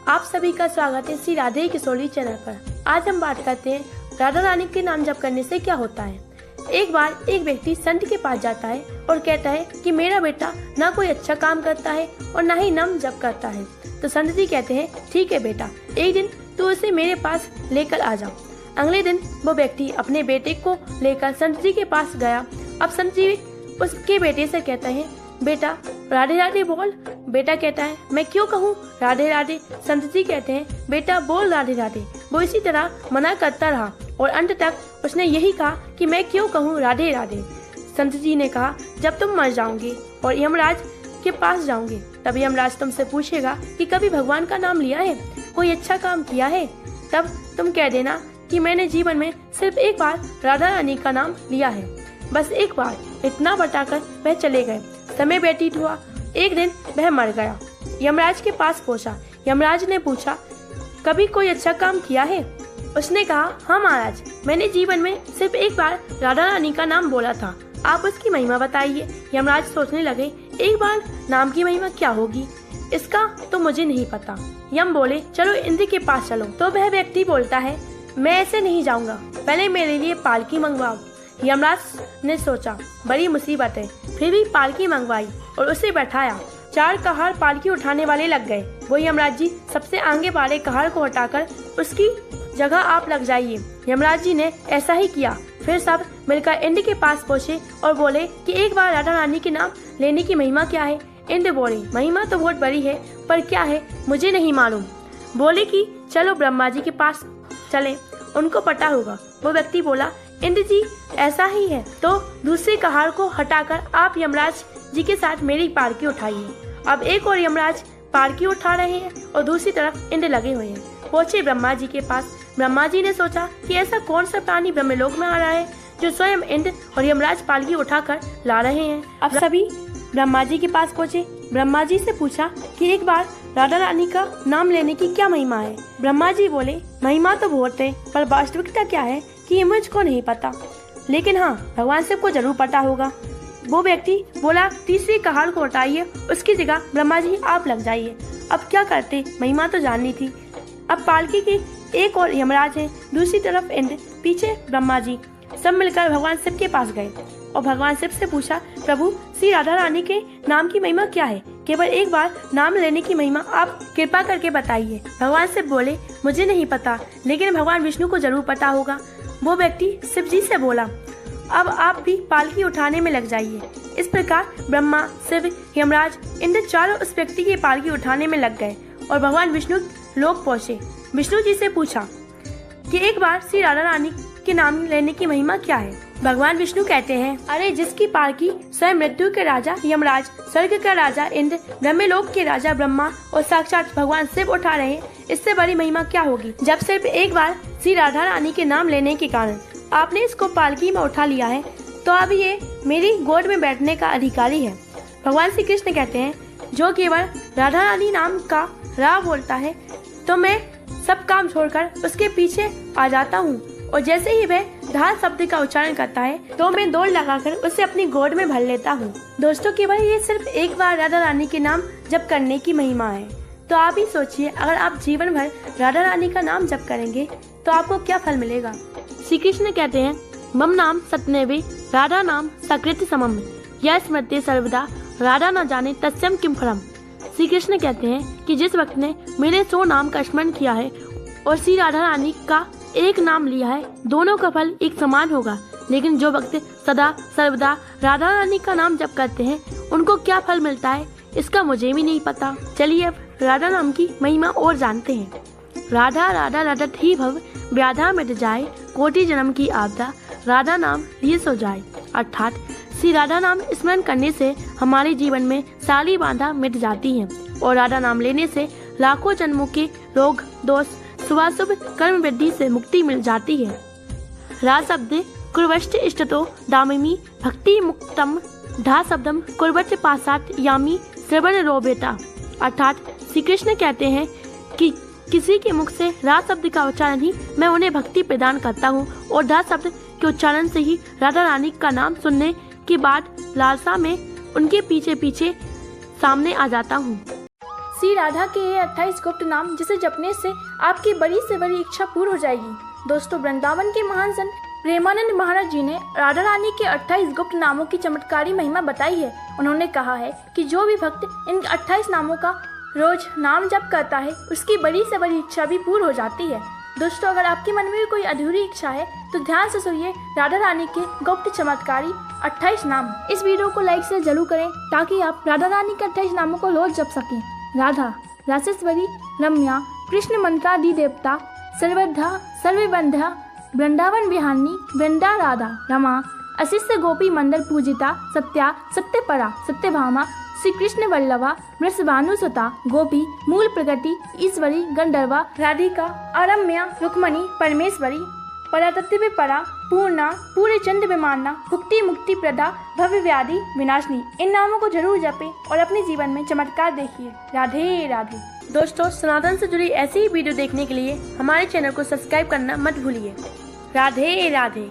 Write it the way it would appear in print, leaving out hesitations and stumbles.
आप सभी का स्वागत है श्री राधे किशोरी चैनल पर। आज हम बात करते हैं राधा रानी के नाम जप करने से क्या होता है। एक बार एक व्यक्ति संत के पास जाता है और कहता है कि मेरा बेटा ना कोई अच्छा काम करता है और ना ही नाम जप करता है। तो संत जी कहते हैं ठीक है बेटा, एक दिन तू उसे मेरे पास लेकर आ जा। अगले दिन वो व्यक्ति अपने बेटे को लेकर संत जी के पास गया। अब संत जी उसके बेटे से कहते हैं बेटा राधे राधे बोल। बेटा कहता है मैं क्यों कहूँ राधे राधे। संत जी कहते हैं बेटा बोल राधे राधे। वो इसी तरह मना करता रहा और अंत तक उसने यही कहा कि मैं क्यों कहूँ राधे राधे। संत जी ने कहा जब तुम मर जाओगे और यमराज के पास जाओगे तब यमराज तुमसे पूछेगा कि कभी भगवान का नाम लिया है, कोई अच्छा काम किया है, तब तुम कह देना कि मैंने जीवन में सिर्फ एक बार राधा रानी का नाम लिया है, बस एक बार। इतना बताकर वह चले गए। समय व्यतीत हुआ। एक दिन वह मर गया। यमराज के पास पहुंचा। यमराज ने पूछा कभी कोई अच्छा काम किया है। उसने कहा हाँ महाराज, मैंने जीवन में सिर्फ एक बार राधा रानी का नाम बोला था, आप उसकी महिमा बताइए। यमराज सोचने लगे एक बार नाम की महिमा क्या होगी, इसका तो मुझे नहीं पता। यम बोले चलो इंद्र के पास चलो। तो वह व्यक्ति बोलता है मैं ऐसे नहीं जाऊंगा, पहले मेरे लिए पालकी मंगवाओ। यमराज ने सोचा बड़ी मुसीबत है, फिर भी पालकी मंगवाई और उसे बैठाया। 4 कहार पालकी उठाने वाले लग गए। वो यमराज जी सबसे आगे वाले कहार को हटाकर उसकी जगह आप लग जाइए। यमराज जी ने ऐसा ही किया। फिर सब मिलकर इंद्र के पास पहुँचे और बोले कि एक बार राधा रानी के नाम लेने की महिमा क्या है। इंद्र बोले महिमा तो बहुत बड़ी है, पर क्या है मुझे नहीं मालूम। बोले कि चलो ब्रह्मा जी के पास चले, उनको पता होगा। वो व्यक्ति बोला इंद्र जी ऐसा ही है तो दूसरे कहार को हटाकर आप यमराज जी के साथ मेरी पालकी उठाइए। अब एक और यमराज पालकी उठा रहे हैं और दूसरी तरफ इंद्र लगे हुए हैं। पहुंचे ब्रह्मा जी के पास। ब्रह्मा जी ने सोचा कि ऐसा कौन सा प्राणी ब्रह्मलोक में आ रहा है जो स्वयं इंद्र और यमराज पालकी उठाकर ला रहे हैं। अब सभी ब्रह्मा जी के पास पहुंचे। ब्रह्मा जी से पूछा कि एक बार राधा रानी का नाम लेने की क्या महिमा है। ब्रह्मा जी बोले महिमा तो बहुत है, पर वास्तविकता क्या है कि मुझको नहीं पता, लेकिन हाँ भगवान सबको जरूर पता होगा। वो व्यक्ति बोला तीसरी कहार को हटाइए, उसकी जगह ब्रह्मा जी आप लग जाइए। अब क्या करते, महिमा तो जाननी थी। अब पालकी के एक और यमराज है, दूसरी तरफ इंद्र, पीछे ब्रह्मा जी। सब मिलकर भगवान शिव के पास गए और भगवान शिव से पूछा प्रभु श्री राधा रानी के नाम की महिमा क्या है, केवल एक बार नाम लेने की महिमा आप कृपा करके बताइए। भगवान शिव बोले मुझे नहीं पता, लेकिन भगवान विष्णु को जरूर पता होगा। वो व्यक्ति शिव जी से बोला अब आप भी पालकी उठाने में लग जाइए। इस प्रकार ब्रह्मा, शिव, यमराज, इंद्र चारों उस व्यक्ति की पालकी उठाने में लग गए और भगवान विष्णु लोक पहुँचे। विष्णु जी से पूछा कि एक बार श्री राधा रानी के नाम लेने की महिमा क्या है। भगवान विष्णु कहते हैं अरे जिसकी पालकी स्वयं मृत्यु के राजा यमराज, स्वर्ग का राजा इंद्र, ब्रह्मलोक के राजा ब्रह्मा और साक्षात भगवान शिव उठा रहे हैं, इससे बड़ी महिमा क्या होगी। जब सिर्फ एक बार श्री राधा रानी के नाम लेने के कारण आपने इसको पालकी में उठा लिया है, तो अब ये मेरी गोद में बैठने का अधिकारी है। भगवान श्री कृष्ण कहते हैं जो केवल राधा रानी नाम का राह बोलता है तो मैं सब काम छोड़कर उसके पीछे आ जाता हूँ, और जैसे ही वह धार शब्द का उच्चारण करता है तो मैं दौड़ लगाकर उसे अपनी गोद में भर लेता हूँ। दोस्तों केवल ये सिर्फ एक बार राधा रानी के नाम जप करने की महिमा है। तो आप ही सोचिए अगर आप जीवन भर राधा रानी का नाम जप करेंगे तो आपको क्या फल मिलेगा। श्री कृष्ण कहते हैं मम नाम सत्यमेव राधा नाम सकृत समम यह स्मृति सर्वदा राधा न जाने तस्यम किम फलम। श्री कृष्ण कहते हैं कि जिस वक्त ने मेरे 100 नाम का स्मरण किया है और श्री राधा रानी का एक नाम लिया है, दोनों का फल एक समान होगा। लेकिन जो भक्त सदा सर्वदा राधा रानी का नाम जप करते हैं उनको क्या फल मिलता है, इसका मुझे भी नहीं पता। चलिए अब राधा नाम की महिमा और जानते हैं। राधा राधा रटत ही भव व्याधा मिट जाए, कोटि जन्म की आपदा राधा नाम लिए सो जाए। अर्थात श्री राधा नाम स्मरण करने से हमारे जीवन में सारी बाधा मिट जाती है और राधा नाम लेने से लाखों जन्मों के रोग दोष शुभाशुभ कर्म वृद्धि से मुक्ति मिल जाती है। रा शब्द कुर्वष्ट इष्टतो दामिमी भक्ति मुक्तम धा शब्दम कुर्वट पासात यामी श्रवण रोबेता। अर्थात श्री कृष्ण कहते हैं कि किसी के मुख से रा शब्द का उच्चारण ही मैं उन्हें भक्ति प्रदान करता हूँ और धा शब्द के उच्चारण से ही राधा रानी का नाम सुनने के बाद लालसा में उनके पीछे पीछे सामने आ जाता हूँ। श्री राधा के ये 28 गुप्त नाम जिसे जपने से आपकी बड़ी से बड़ी इच्छा पूर्ण हो जाएगी। दोस्तों, वृंदावन के महान संत प्रेमानंद महाराज जी ने राधा रानी के 28 गुप्त नामों की चमत्कारी महिमा बताई है। उन्होंने कहा है कि जो भी भक्त इन 28 नामों का रोज नाम जप करता है उसकी बड़ी से बड़ी इच्छा भी पूर्ण हो जाती है। दोस्तों, अगर आपके मन में भी कोई अधूरी इच्छा है तो ध्यान से सुनिए राधा रानी के गुप्त चमत्कारी 28 नाम। इस वीडियो को लाइक से जरूर करें ताकि आप राधा रानी के 28 नामों को रोज जप सकें। राधा, रासेश्वरी, रम्या, कृष्ण मंत्रादि देवता, सर्वधा, सर्वबंधा, वृंदावन विहानी, वृंदा राधा, रमा, अशिष्य गोपी मंडल पूजिता, सत्या, सत्यपरा, सत्यभामा, श्री कृष्ण वल्लभा, वृषभानुसुता, गोपी, मूल प्रगति, ईश्वरी, गंधर्वा, राधिका, अरम्या, रुक्मणी, परमेश्वरी, परातत्व परा, पूर्णा, पूरे चंद विमाना, भुक्ति मुक्ति प्रदा, भव्य व्याधि विनाशनी। इन नामों को जरूर जपें और अपने जीवन में चमत्कार देखिए। राधे राधे। दोस्तों, सनातन से जुड़ी ऐसी ही वीडियो देखने के लिए हमारे चैनल को सब्सक्राइब करना मत भूलिए। राधे राधे।